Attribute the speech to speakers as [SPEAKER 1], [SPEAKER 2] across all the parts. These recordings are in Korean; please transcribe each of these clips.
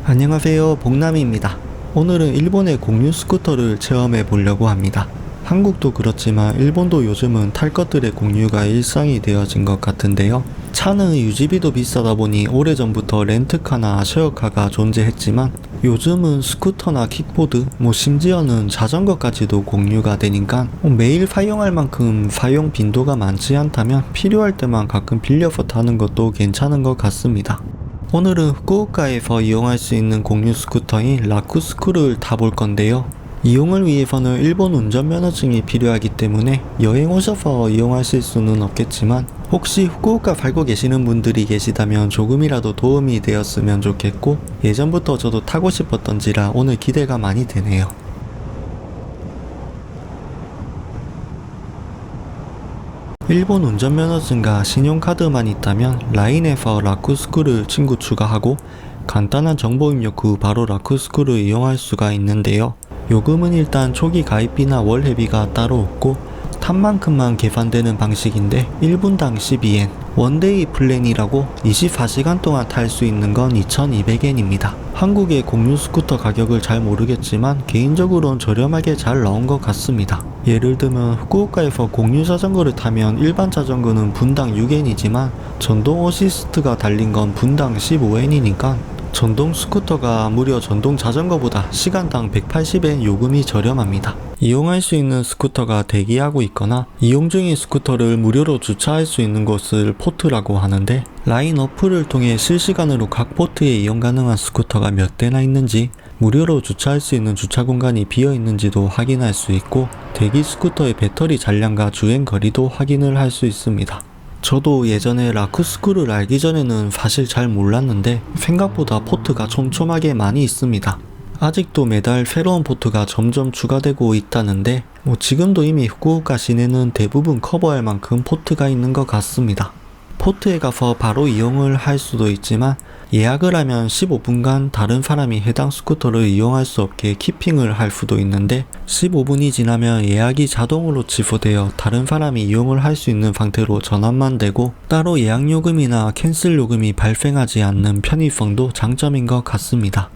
[SPEAKER 1] 안녕하세요, 복남입니다. 오늘은 일본의 공유 스쿠터를 체험해 보려고 합니다. 한국도 그렇지만 일본도 요즘은 탈 것들의 공유가 일상이 되어진 것 같은데요. 차는 유지비도 비싸다 보니 오래전부터 렌트카나 쉐어카가 존재했지만 요즘은 스쿠터나 킥보드, 심지어는 자전거까지도 공유가 되니까 매일 사용할 만큼 사용 빈도가 많지 않다면 필요할 때만 가끔 빌려서 타는 것도 괜찮은 것 같습니다. 오늘은 후쿠오카에서 이용할 수 있는 공유 스쿠터인 라쿠스쿠를 타볼 건데요. 이용을 위해서는 일본 운전면허증이 필요하기 때문에 여행 오셔서 이용하실 수는 없겠지만 혹시 후쿠오카 살고 계시는 분들이 계시다면 조금이라도 도움이 되었으면 좋겠고 예전부터 저도 타고 싶었던지라 오늘 기대가 많이 되네요. 일본 운전면허증과 신용카드만 있다면 라인에서 라쿠스쿠를 친구 추가하고 간단한 정보 입력 후 바로 라쿠스쿠를 이용할 수가 있는데요. 요금은 일단 초기 가입비나 월회비가 따로 없고 탄 만큼만 계산되는 방식인데 1분당 12엔, 원데이 플랜이라고 24시간 동안 탈 수 있는 건 2200엔입니다. 한국의 공유 스쿠터 가격을 잘 모르겠지만 개인적으로는 저렴하게 잘 나온 것 같습니다. 예를 들면 후쿠오카에서 공유 자전거를 타면 일반 자전거는 분당 6엔이지만 전동 어시스트가 달린 건 분당 15엔이니까 전동 스쿠터가 무려 전동 자전거보다 시간당 180엔 요금이 저렴합니다. 이용할 수 있는 스쿠터가 대기하고 있거나 이용 중인 스쿠터를 무료로 주차할 수 있는 곳을 포트라고 하는데 라인 어플을 통해 실시간으로 각 포트에 이용 가능한 스쿠터가 몇 대나 있는지 무료로 주차할 수 있는 주차 공간이 비어 있는지도 확인할 수 있고 대기 스쿠터의 배터리 잔량과 주행 거리도 확인을 할 수 있습니다. 저도 예전에 라쿠스쿠를 알기 전에는 사실 잘 몰랐는데 생각보다 포트가 촘촘하게 많이 있습니다. 아직도 매달 새로운 포트가 점점 추가되고 있다는데 지금도 이미 후쿠오카 시내는 대부분 커버할 만큼 포트가 있는 것 같습니다. 포트에 가서 바로 이용을 할 수도 있지만 예약을 하면 15분간 다른 사람이 해당 스쿠터를 이용할 수 없게 키핑을 할 수도 있는데 15분이 지나면 예약이 자동으로 취소되어 다른 사람이 이용을 할 수 있는 상태로 전환만 되고 따로 예약 요금이나 캔슬 요금이 발생하지 않는 편의성도 장점인 것 같습니다.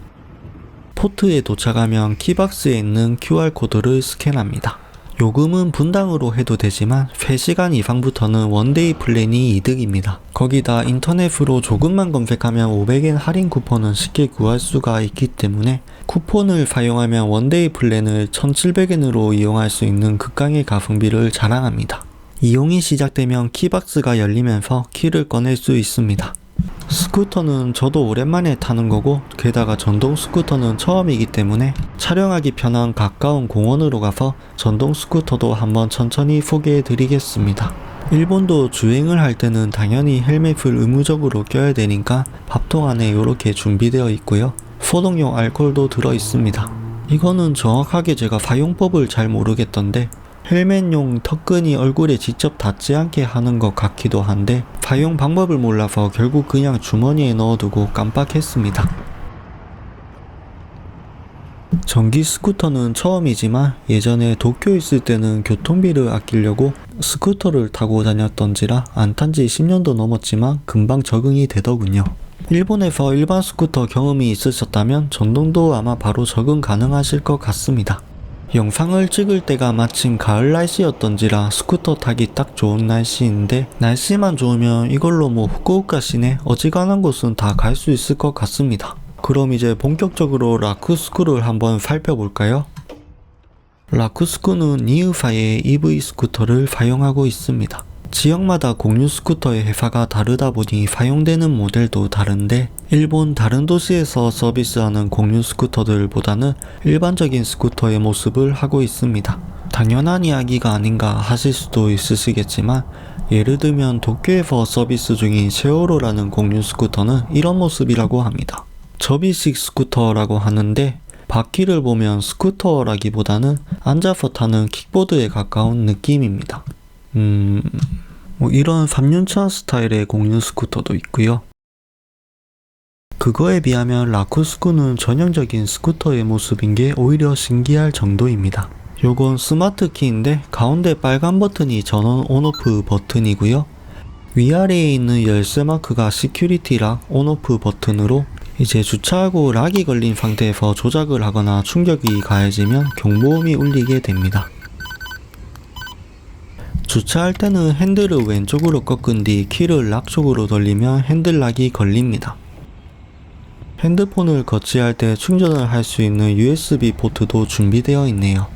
[SPEAKER 1] 포트에 도착하면 키박스에 있는 QR코드를 스캔합니다. 요금은 분당으로 해도 되지만 3시간 이상부터는 원데이 플랜이 이득입니다. 거기다 인터넷으로 조금만 검색하면 500엔 할인 쿠폰은 쉽게 구할 수가 있기 때문에 쿠폰을 사용하면 원데이 플랜을 1700엔으로 이용할 수 있는 극강의 가성비를 자랑합니다. 이용이 시작되면 키박스가 열리면서 키를 꺼낼 수 있습니다. 스쿠터는 저도 오랜만에 타는 거고 게다가 전동 스쿠터는 처음이기 때문에 촬영하기 편한 가까운 공원으로 가서 전동 스쿠터도 한번 천천히 소개해 드리겠습니다. 일본도 주행을 할 때는 당연히 헬멧을 의무적으로 껴야 되니까 밥통 안에 이렇게 준비되어 있고요. 소독용 알코올도 들어 있습니다. 이거는 정확하게 제가 사용법을 잘 모르겠던데 헬멧용 턱끈이 얼굴에 직접 닿지 않게 하는 것 같기도 한데 사용 방법을 몰라서 결국 그냥 주머니에 넣어두고 깜빡했습니다. 전기 스쿠터는 처음이지만 예전에 도쿄에 있을 때는 교통비를 아끼려고 스쿠터를 타고 다녔던지라 안 탄지 10년도 넘었지만 금방 적응이 되더군요. 일본에서 일반 스쿠터 경험이 있으셨다면 전동도 아마 바로 적응 가능하실 것 같습니다. 영상을 찍을 때가 마침 가을 날씨였던지라 스쿠터 타기 딱 좋은 날씨인데 날씨만 좋으면 이걸로 후쿠오카 시내 어지간한 곳은 다 갈 수 있을 것 같습니다. 그럼 이제 본격적으로 라쿠스쿠를 한번 살펴볼까요? 라쿠스쿠는 니으사의 EV 스쿠터를 사용하고 있습니다. 지역마다 공유 스쿠터의 회사가 다르다 보니 사용되는 모델도 다른데 일본 다른 도시에서 서비스하는 공유 스쿠터들보다는 일반적인 스쿠터의 모습을 하고 있습니다. 당연한 이야기가 아닌가 하실 수도 있으시겠지만 예를 들면 도쿄에서 서비스 중인 쉐오로라는 공유 스쿠터는 이런 모습이라고 합니다. 접이식 스쿠터라고 하는데 바퀴를 보면 스쿠터라기보다는 앉아서 타는 킥보드에 가까운 느낌입니다. 이런 3륜차 스타일의 공유 스쿠터도 있고요. 그거에 비하면 라쿠스쿠는 전형적인 스쿠터의 모습인 게 오히려 신기할 정도입니다. 요건 스마트 키인데 가운데 빨간 버튼이 전원 온오프 버튼이고요. 위아래에 있는 열쇠 마크가 시큐리티랑 온오프 버튼으로 이제 주차하고 락이 걸린 상태에서 조작을 하거나 충격이 가해지면 경보음이 울리게 됩니다. 주차할 때는 핸들을 왼쪽으로 꺾은 뒤 키를 락 쪽으로 돌리면 핸들락이 걸립니다. 핸드폰을 거치할 때 충전을 할 수 있는 USB 포트도 준비되어 있네요.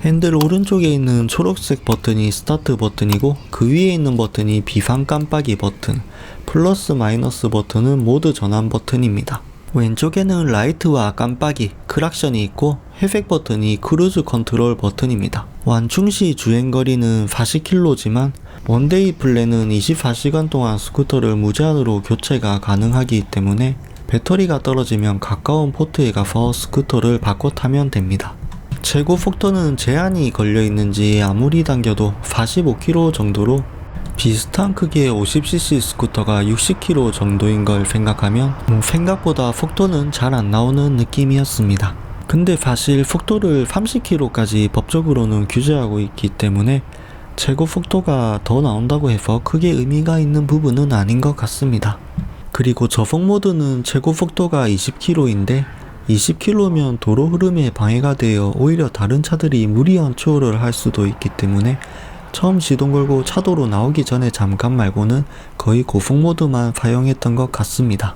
[SPEAKER 1] 핸들 오른쪽에 있는 초록색 버튼이 스타트 버튼이고 그 위에 있는 버튼이 비상 깜빡이 버튼, 플러스 마이너스 버튼은 모드 전환 버튼입니다. 왼쪽에는 라이트와 깜빡이, 크락션이 있고 회색 버튼이 크루즈 컨트롤 버튼입니다. 완충시 주행거리는 40km지만 원데이 플랜은 24시간 동안 스쿠터를 무제한으로 교체가 가능하기 때문에 배터리가 떨어지면 가까운 포트에 가서 스쿠터를 바꿔 타면 됩니다. 최고 속도는 제한이 걸려 있는지 아무리 당겨도 45km 정도로 비슷한 크기의 50cc 스쿠터가 60km 정도인 걸 생각하면 생각보다 속도는 잘 안 나오는 느낌이었습니다. 근데 사실 속도를 30km까지 법적으로는 규제하고 있기 때문에 최고 속도가 더 나온다고 해서 크게 의미가 있는 부분은 아닌 것 같습니다. 그리고 저속 모드는 최고 속도가 20km인데 20km면 도로 흐름에 방해가 되어 오히려 다른 차들이 무리한 추월을 할 수도 있기 때문에 처음 시동 걸고 차도로 나오기 전에 잠깐 말고는 거의 고속 모드만 사용했던 것 같습니다.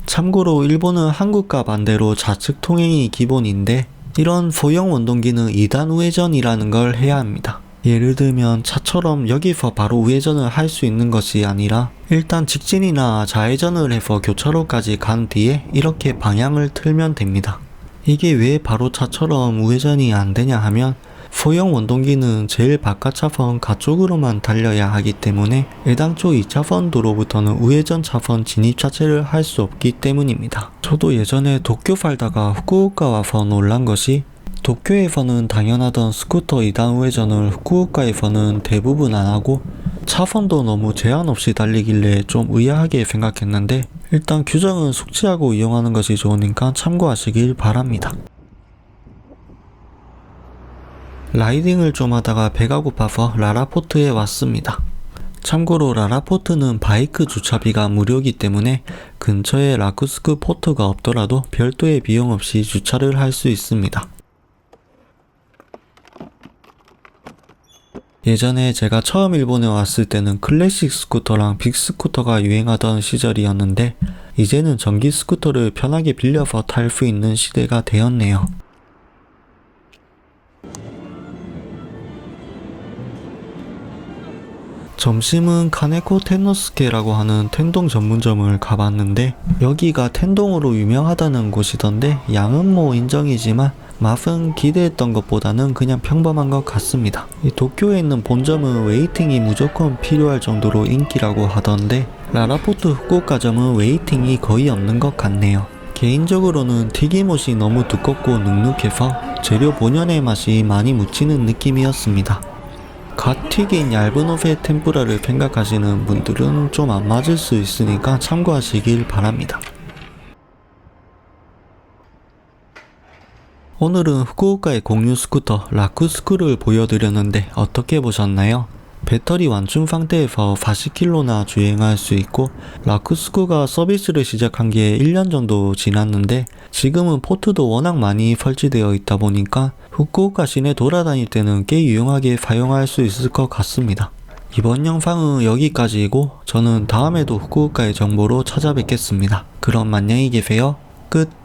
[SPEAKER 1] 참고로 일본은 한국과 반대로 좌측 통행이 기본인데 이런 소형 원동기는 2단 우회전이라는 걸 해야 합니다. 예를 들면 차처럼 여기서 바로 우회전을 할 수 있는 것이 아니라 일단 직진이나 좌회전을 해서 교차로까지 간 뒤에 이렇게 방향을 틀면 됩니다. 이게 왜 바로 차처럼 우회전이 안 되냐 하면 소형 원동기는 제일 바깥 차선 가쪽으로만 달려야 하기 때문에 애당초 2차선 도로부터는 우회전 차선 진입 자체를 할 수 없기 때문입니다. 저도 예전에 도쿄 살다가 후쿠오카 와서 놀란 것이 도쿄에서는 당연하던 스쿠터 2단 우회전을 후쿠오카에서는 대부분 안 하고 차선도 너무 제한 없이 달리길래 좀 의아하게 생각했는데 일단 규정은 숙지하고 이용하는 것이 좋으니까 참고하시길 바랍니다. 라이딩을 좀 하다가 배가 고파서 라라포트에 왔습니다. 참고로 라라포트는 바이크 주차비가 무료이기 때문에 근처에 라쿠스쿠 포트가 없더라도 별도의 비용 없이 주차를 할 수 있습니다. 예전에 제가 처음 일본에 왔을 때는 클래식 스쿠터랑 빅 스쿠터가 유행하던 시절이었는데 이제는 전기 스쿠터를 편하게 빌려서 탈 수 있는 시대가 되었네요. 점심은 카네코 텐노스케라고 하는 텐동 전문점을 가봤는데 여기가 텐동으로 유명하다는 곳이던데 양은 뭐 인정이지만 맛은 기대했던 것보다는 그냥 평범한 것 같습니다. 이 도쿄에 있는 본점은 웨이팅이 무조건 필요할 정도로 인기라고 하던데 라라포트 후쿠오카점은 웨이팅이 거의 없는 것 같네요. 개인적으로는 튀김옷이 너무 두껍고 눅눅해서 재료 본연의 맛이 많이 묻히는 느낌이었습니다. 갓 튀긴 얇은 옷의 템푸라를 생각하시는 분들은 좀 안 맞을 수 있으니까 참고하시길 바랍니다. 오늘은 후쿠오카의 공유 스쿠터 라쿠스쿠를 보여드렸는데 어떻게 보셨나요? 배터리 완충 상태에서 40km나 주행할 수 있고 라쿠스쿠가 서비스를 시작한 게 1년 정도 지났는데 지금은 포트도 워낙 많이 설치되어 있다 보니까 후쿠오카 시내 돌아다닐 때는 꽤 유용하게 사용할 수 있을 것 같습니다. 이번 영상은 여기까지이고 저는 다음에도 후쿠오카의 정보로 찾아뵙겠습니다. 그럼 안녕히 계세요. 끝.